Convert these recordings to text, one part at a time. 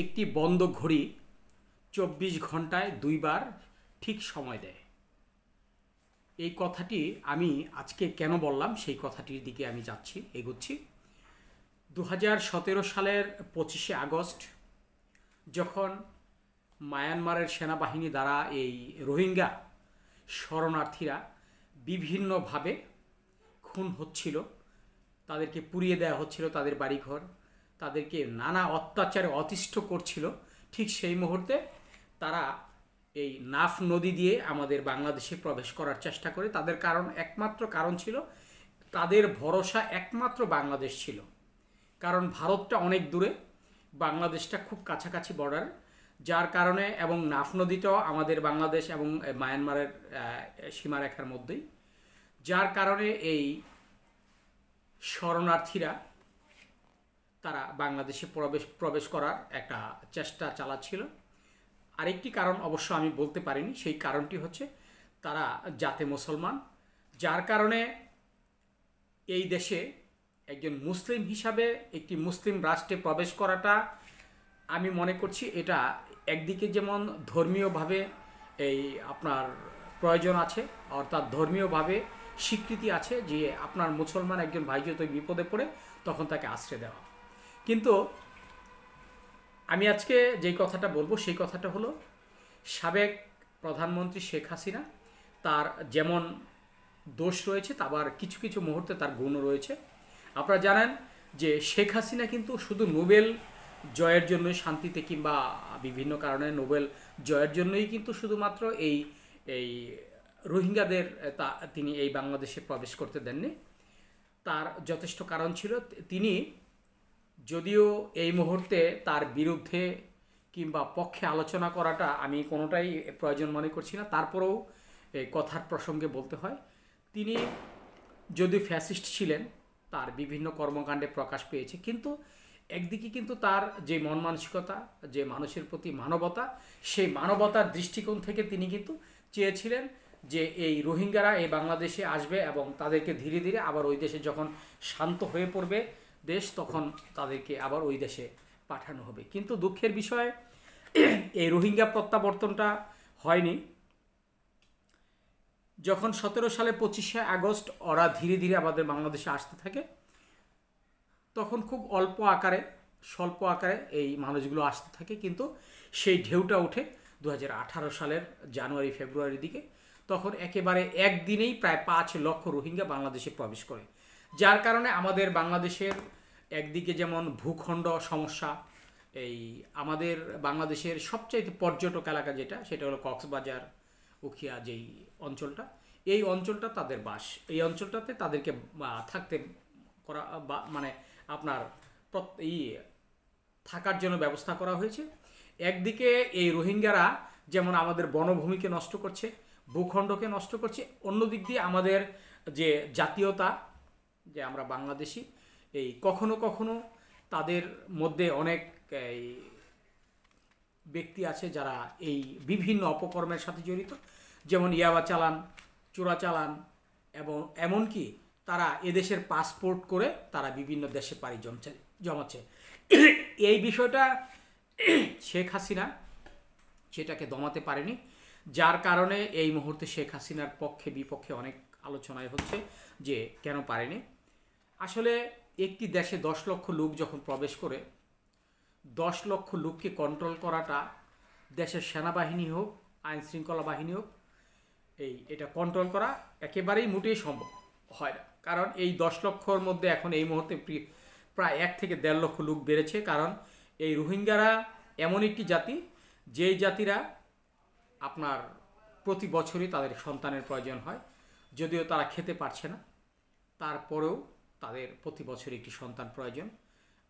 একটি বন্ধ ঘড়ি ২৪ ঘন্টায় ২ বার ঠিক সময় দেয়। এই কথাটি আমি আজকে কেন বললাম সেই কথাটির দিকে আমি এগোচ্ছি। ২০১৭ সালের ২৫শে আগস্ট যখন মায়ানমারের সেনাবাহিনী দ্বারা এই রোহিঙ্গা শরণার্থীরা বিভিন্নভাবে খুন হচ্ছিল, তাদেরকে পুড়িয়ে দেওয়া হচ্ছিল তাদের বাড়িঘর, তাদেরকে নানা অত্যাচারে অতিষ্ঠ করছিল, ঠিক সেই মুহূর্তে তারা এই নাফ নদী দিয়ে আমাদের বাংলাদেশে প্রবেশ করার চেষ্টা করে। তাদের একমাত্র কারণ ছিল, তাদের ভরসা একমাত্র বাংলাদেশ ছিল। কারণ ভারতটা অনেক দূরে, বাংলাদেশটা খুব কাছাকাছি বর্ডার, যার কারণে, এবং নাফ নদীটাও আমাদের বাংলাদেশ এবং মায়ানমারের সীমারেখার মধ্যেই, যার কারণে এই শরণার্থীরা তারা বাংলাদেশে প্রবেশ করার একটা চেষ্টা চালাচ্ছিল। আরেকটি কারণ অবশ্য আমি বলতে পারিনি, সেই কারণটি হচ্ছে তারা জাতে মুসলমান, যার কারণে এই দেশে একজন মুসলিম হিসাবে একটি মুসলিম রাষ্ট্রে প্রবেশ করাটা আমি মনে করছি এটা একদিকে যেমন ধর্মীয়ভাবে এই আপনার প্রয়োজন আছে, অর্থাৎ ধর্মীয়ভাবে স্বীকৃতি আছে যে আপনার মুসলমান একজন ভাই যদি বিপদে পড়ে তখন তাকে আশ্রয় দেওয়া। কিন্তু আমি আজকে যেই কথাটা বলবো সেই কথাটা হলো, সাবেক প্রধানমন্ত্রী শেখ হাসিনা, তার যেমন দোষ রয়েছে আবার কিছু কিছু মুহূর্তে তার গুণও রয়েছে। আপনারা জানেন যে শেখ হাসিনা কিন্তু শুধু নোবেল জয়ের জন্যই, শান্তিতে কিংবা বিভিন্ন কারণে নোবেল জয়ের জন্যই কিন্তু শুধুমাত্র এই রোহিঙ্গাদের তিনি এই বাংলাদেশে প্রবেশ করতে দেননি। তার যথেষ্ট কারণ ছিল। তিনি যদিও এই মুহূর্তে তার বিরুদ্ধে কিংবা পক্ষে আলোচনা করাটা আমি কোনোটাই প্রয়োজন মনে করছি না, তারপরেও এই কথার প্রসঙ্গে বলতে হয়, তিনি যদি ফ্যাসিস্ট ছিলেন, তার বিভিন্ন কর্মকাণ্ডে প্রকাশ পেয়েছে, কিন্তু একদিকে কিন্তু তার যে মন মানসিকতা, যে মানুষের প্রতি মানবতা, সেই মানবতার দৃষ্টিকোণ থেকে তিনি কিন্তু চেয়েছিলেন যে এই রোহিঙ্গারা এই বাংলাদেশে আসবে এবং তাদেরকে ধীরে ধীরে আবার ওই দেশে যখন শান্ত হয়ে পড়বে দেশ, তখন তাদেরকে আবার ওই দেশে পাঠানো হবে। কিন্তু দুঃখের বিষয়, এই রোহিঙ্গা প্রত্যাবর্তনটা হয়নি। যখন ১৭ সালে ২৫শে আগস্ট ওরা ধীরে ধীরে আমাদের বাংলাদেশে আসতে থাকে, তখন খুব স্বল্প আকারে এই মানুষগুলো আসতে থাকে, কিন্তু সেই ঢেউটা ওঠে ২০১৮ সালের জানুয়ারি ফেব্রুয়ারির দিকে। তখন একেবারে একদিনেই প্রায় ৫ লক্ষ রোহিঙ্গা বাংলাদেশে প্রবেশ করে, যার কারণে আমাদের বাংলাদেশের একদিকে যেমন ভূখণ্ড সমস্যা, এই আমাদের বাংলাদেশের সবচাইতে পর্যটক এলাকা যেটা, সেটা হলো কক্সবাজার, উখিয়া যেই অঞ্চলটা, এই অঞ্চলটা তাদের বাস। এই অঞ্চলটাতে তাদেরকে থাকতে করা মানে আপনার থাকার জন্য ব্যবস্থা করা হয়েছে। একদিকে এই রোহিঙ্গারা যেমন আমাদের বনভূমিকে নষ্ট করছে, ভূখণ্ডকে নষ্ট করছে, অন্য দিক দিয়ে আমাদের যে জাতীয়তা, যে আমরা বাংলাদেশি, এই কখনো কখনো তাদের মধ্যে অনেক এই ব্যক্তি আছে যারা এই বিভিন্ন অপকর্মের সাথে জড়িত, যেমন ইয়াবা চালান, চোরাচালান, এবং এমনকি তারা এদেশের পাসপোর্ট করে তারা বিভিন্ন দেশে পাড়ি জমাচ্ছে। এই বিষয়টা শেখ হাসিনা সেটাকে দমাতে পারেনি, যার কারণে এই মুহূর্তে শেখ হাসিনার পক্ষে বিপক্ষে অনেক আলোচনায় হচ্ছে যে কেন পারেনি। আসলে একটি দেশে ১০ লক্ষ লোক যখন প্রবেশ করে, ১০ লক্ষ লোককে কন্ট্রোল করাটা দেশের সেনাবাহিনী হোক, আইন শৃঙ্খলা বাহিনী হোক, এটা কন্ট্রোল করা একেবারেই মোটেই সম্ভব হয় না। কারণ এই ১০ লক্ষর মধ্যে এখন এই মুহূর্তে প্রায় ১ থেকে ১.৫ লক্ষ লোক বেড়েছে। কারণ এই রোহিঙ্গারা এমন একটি জাতি, যেই জাতিরা আপনার প্রতি বছরই তাদের সন্তানের প্রয়োজন হয়, যদিও তারা খেতে পারছে না, তারপরেও তাদের প্রতি বছর একটি সন্তান প্রয়োজন।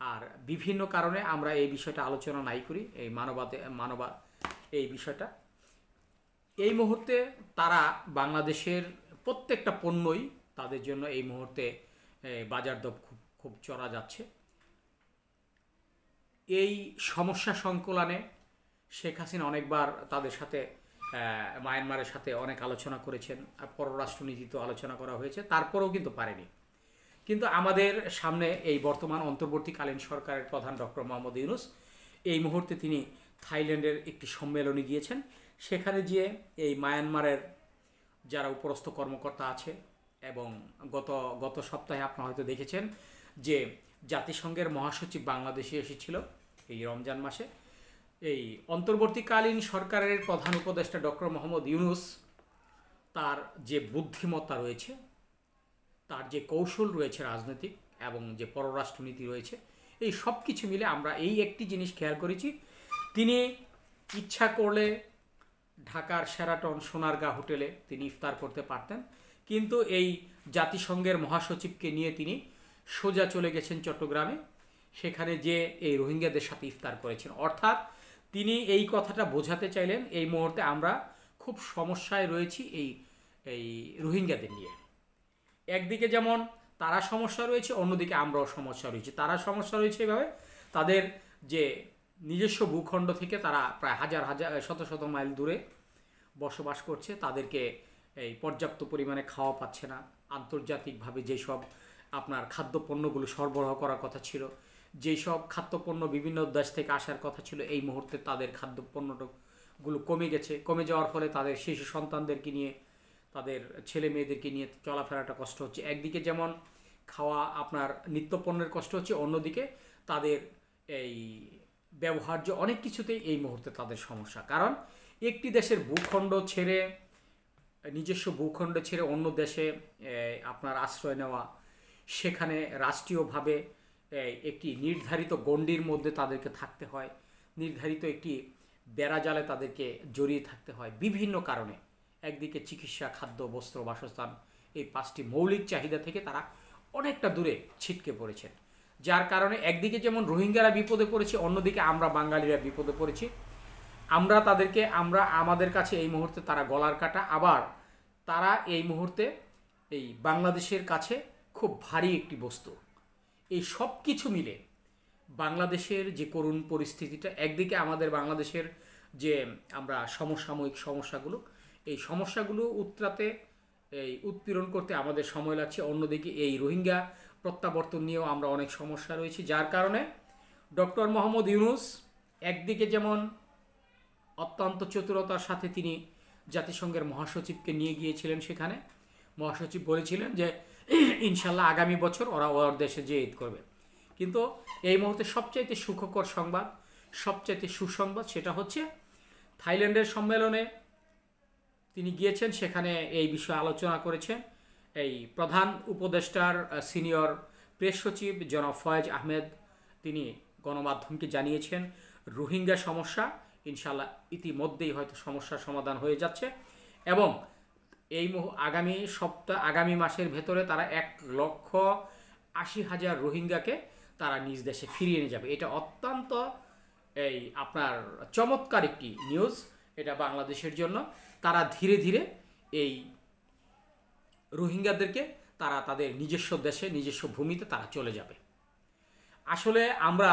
আর বিভিন্ন কারণে আমরা এই বিষয়টা আলোচনা নাই করি, এই মানবা এই বিষয়টা। এই মুহূর্তে তারা বাংলাদেশের প্রত্যেকটা পণ্যই তাদের জন্য এই মুহূর্তে বাজার দর খুব চড়া যাচ্ছে। এই সমস্যা সংকুলনে শেখ হাসিনা অনেকবার তাদের সাথে, মায়ানমারের সাথে অনেক আলোচনা করেছেন, পররাষ্ট্রনীতিতে আলোচনা করা হয়েছে, তারপরেও কিন্তু পারেনি। কিন্তু আমাদের সামনে এই বর্তমান অন্তর্বর্তীকালীন সরকারের প্রধান ডক্টর মোহাম্মদ ইউনূস এই মুহূর্তে তিনি থাইল্যান্ডের একটি সম্মেলনে গিয়েছেন। সেখানে গিয়ে এই মায়ানমারের যারা উপরস্থ কর্মকর্তা আছে, এবং গত গত সপ্তাহে আপনারা হয়তো দেখেছেন যে জাতিসংঘের মহাসচিব বাংলাদেশে এসেছিল এই রমজান মাসে। এই অন্তর্বর্তীকালীন সরকারের প্রধান উপদেষ্টা ডক্টর মোহাম্মদ ইউনূস, তার যে বুদ্ধিমত্তা রয়েছে, তার যে কৌশল রয়েছে রাজনৈতিক এবং যে পররাষ্ট্রনীতি রয়েছে, এই সব কিছু মিলে আমরা এই একটি জিনিস খেয়াল করেছি, তিনি ইচ্ছা করলে ঢাকার শেরাটন সোনারগাঁ হোটেলে তিনি ইফতার করতে পারতেন, কিন্তু এই জাতিসংঘের মহাসচিবকে নিয়ে তিনি সোজা চলে গেছেন চট্টগ্রামে, সেখানে যে এই রোহিঙ্গাদের সাথে ইফতার করেছেন। অর্থাৎ তিনি এই কথাটা বোঝাতে চাইলেন এই মুহূর্তে আমরা খুব সমস্যায় রয়েছি এই এই রোহিঙ্গাদের নিয়ে। একদিকে যেমন তারা সমস্যা রয়েছে, অন্যদিকে আমরাও সমস্যা রয়েছে। তারা সমস্যা রয়েছে এভাবে, তাদের যে নিজস্ব ভূখণ্ড থেকে তারা প্রায় হাজার হাজার শত শত মাইল দূরে বসবাস করছে, তাদেরকে এই পর্যাপ্ত পরিমাণে খাওয়া পাচ্ছে না। আন্তর্জাতিকভাবে যেসব আপনার খাদ্যপণ্যগুলো সরবরাহ করার কথা ছিল, যেই সব খাদ্যপণ্য বিভিন্ন দেশ থেকে আসার কথা ছিল, এই মুহূর্তে তাদের খাদ্যপণ্যগুলো কমে গেছে। কমে যাওয়ার ফলে তাদের শিশু সন্তানদেরকে নিয়ে, তাদের ছেলে মেয়েদেরকে নিয়ে চলাফেরাটা কষ্ট হচ্ছে। একদিকে যেমন খাওয়া আপনার নিত্যপণ্যের কষ্ট হচ্ছে, অন্যদিকে তাদের এই ব্যবহার্য অনেক কিছুতেই এই মুহূর্তে তাদের সমস্যা। কারণ একটি দেশের ভূখণ্ড ছেড়ে, নিজস্ব ভূখণ্ড ছেড়ে অন্য দেশে আপনার আশ্রয় নেওয়া, সেখানে রাষ্ট্রীয়ভাবে একটি নির্ধারিত গণ্ডির মধ্যে তাদেরকে থাকতে হয়, নির্ধারিত একটি বেড়াজালে তাদেরকে জড়িয়ে থাকতে হয় বিভিন্ন কারণে। একদিকে চিকিৎসা, খাদ্য, বস্ত্র, বাসস্থান, এই 5টি মৌলিক চাহিদা থেকে তারা অনেকটা দূরে ছিটকে পড়েছেন, যার কারণে একদিকে যেমন রোহিঙ্গারা বিপদে পড়েছে, অন্যদিকে আমরা বাঙালিরা বিপদে পড়েছি। আমরা তাদেরকে, আমাদের কাছে এই মুহূর্তে তারা গলার কাটা, আবার তারা এই মুহূর্তে এই বাংলাদেশের কাছে খুব ভারী একটি বস্তু। এই সব কিছু মিলে বাংলাদেশের যে করুণ পরিস্থিতিটা, একদিকে আমাদের বাংলাদেশের যে আমরা সমসাময়িক সমস্যাগুলো, এই সমস্যাগুলো উৎপীড়ন করতে আমাদের সময় লাগছে, অন্যদিকে এই রোহিঙ্গা প্রত্যাবর্তন নিয়েও আমরা অনেক সমস্যা রয়েছি। যার কারণে ডক্টর মোহাম্মদ ইউনূস একদিকে যেমন অত্যন্ত চতুরতার সাথে তিনি জাতিসংঘের মহাসচিবকে নিয়ে গিয়েছিলেন, সেখানে মহাসচিব বলেছিলেন যে ইনশাল্লাহ আগামী বছর ওরা ওর দেশে যেয়ে ঈদ করবে। কিন্তু এই মুহূর্তে সবচাইতে সুখকর সংবাদ, সবচাইতে সুসংবাদ, সেটা হচ্ছে থাইল্যান্ডের সম্মেলনে তিনি গিয়েছেন, সেখানে এই বিষয়ে আলোচনা করেছেন এই প্রধান উপদেষ্টার সিনিয়র প্রেস সচিব জনাব ফয়েজ আহমেদ। তিনি গণমাধ্যমকে জানিয়েছেন রোহিঙ্গা সমস্যা ইনশাল্লাহ ইতিমধ্যেই হয়তো সমস্যার সমাধান হয়ে যাচ্ছে, এবং এই আগামী মাসের ভেতরে তারা 1,80,000 রোহিঙ্গাকে তারা নিজ দেশে ফিরিয়ে নিয়ে যাবে। এটা অত্যন্ত আপনার চমৎকার একটি নিউজ এটা বাংলাদেশের জন্য। তারা ধীরে ধীরে এই রোহিঙ্গাদেরকে তারা তাদের নিজস্ব দেশে, নিজস্ব ভূমিতে তারা চলে যাবে। আসলে আমরা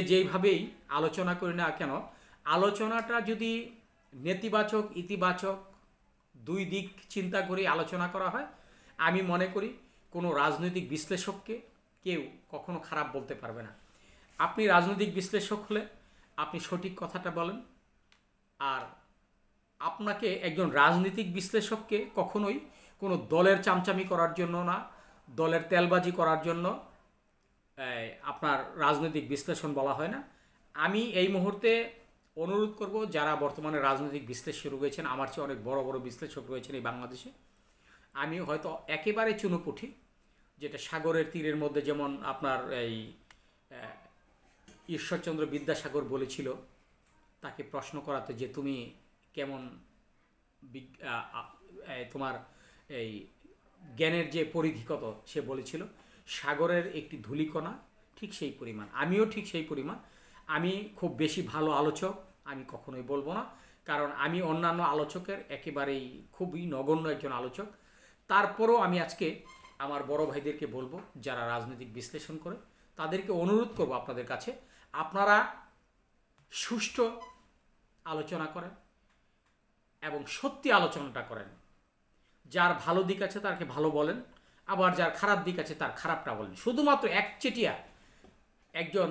যেইভাবেই আলোচনা করি না কেন, আলোচনাটা যদি নেতিবাচক ইতিবাচক দুই দিক চিন্তা করে আলোচনা করা হয়, আমি মনে করি কোনো রাজনৈতিক বিশ্লেষককে কেউ কখনো খারাপ বলতে পারবে না। আপনি রাজনৈতিক বিশ্লেষক হলে আপনি সঠিক কথাটা বলেন, আর আপনাকে একজন রাজনৈতিক বিশ্লেষককে কখনোই কোনো দলের চামচামি করার জন্য না, দলের তেলবাজি করার জন্য আপনার রাজনৈতিক বিশ্লেষণ বলা হয় না। আমি এই মুহূর্তে অনুরোধ করব, যারা বর্তমানে রাজনৈতিক বিশ্লেষক রয়েছেন, আমার চেয়ে অনেক বড় বড় বিশ্লেষক রয়েছেন এই বাংলাদেশে, আমি হয়তো একেবারে চুনোপুঁটি, যেটা সাগরের তীরের মধ্যে যেমন আপনার এই ঈশ্বরচন্দ্র বিদ্যাসাগর বলেছিল তাকে প্রশ্ন করাতে যে তুমি কেমন, তোমার এই জ্ঞানের যে পরিধি কত, সে বলেছিল সাগরের একটি ধূলিকণা, ঠিক সেই পরিমাণ আমিও, ঠিক সেই পরিমাণ আমি খুব বেশি ভালো আলোচক আমি কখনোই বলবো না, কারণ আমি অন্যান্য আলোচকের একেবারেই খুবই নগণ্য একজন আলোচক। তারপরও আমি আজকে আমার বড় ভাইদেরকে বলবো, যারা রাজনৈতিক বিশ্লেষণ করে, তাদেরকে অনুরোধ করব আপনাদের কাছে, আপনারা সুষ্ঠু আলোচনা করেন এবং সত্যি আলোচনাটা করেন। যার ভালো দিক আছে তাকে ভালো বলেন, আবার যার খারাপ দিক আছে তার খারাপটা বলেন। শুধুমাত্র একচেটিয়া একজন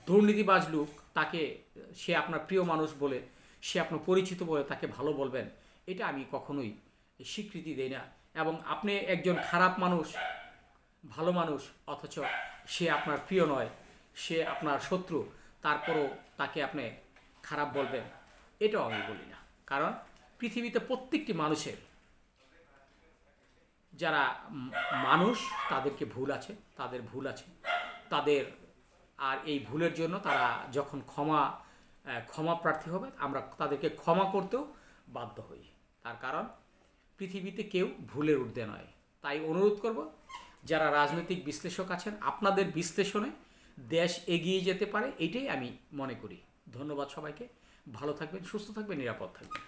দুর্নীতিবাজ লোক তাকে, সে আপনার প্রিয় মানুষ বলে, সে আপনার পরিচিত বলে তাকে ভালো বলবেন, এটা আমি কখনোই স্বীকৃতি দেই না। এবং আপনি একজন খারাপ মানুষ, ভালো মানুষ, অথচ সে আপনার প্রিয় নয়, সে আপনার শত্রু, তারপরও তাকে আপনি খারাপ বলবেন, এটাও আমি বলি না। কারণ পৃথিবীতে প্রত্যেকটি মানুষের, যারা মানুষ, তাদেরকে ভুল আছে, তাদের ভুল আছে তাদের, আর এই ভুলের জন্য তারা যখন ক্ষমা প্রার্থী হবে, আমরা তাদেরকে ক্ষমা করতেও বাধ্য হই। তার কারণ পৃথিবীতে কেউ ভুলের ঊর্ধ্বে নয়। তাই অনুরোধ করব, যারা রাজনৈতিক বিশ্লেষক আছেন, আপনাদের বিশ্লেষণে দেশ এগিয়ে যেতে পারে, এটাই আমি মনে করি। ধন্যবাদ সবাইকে। ভালো থাকবেন, সুস্থ থাকবেন, নিরাপদ থাকবেন।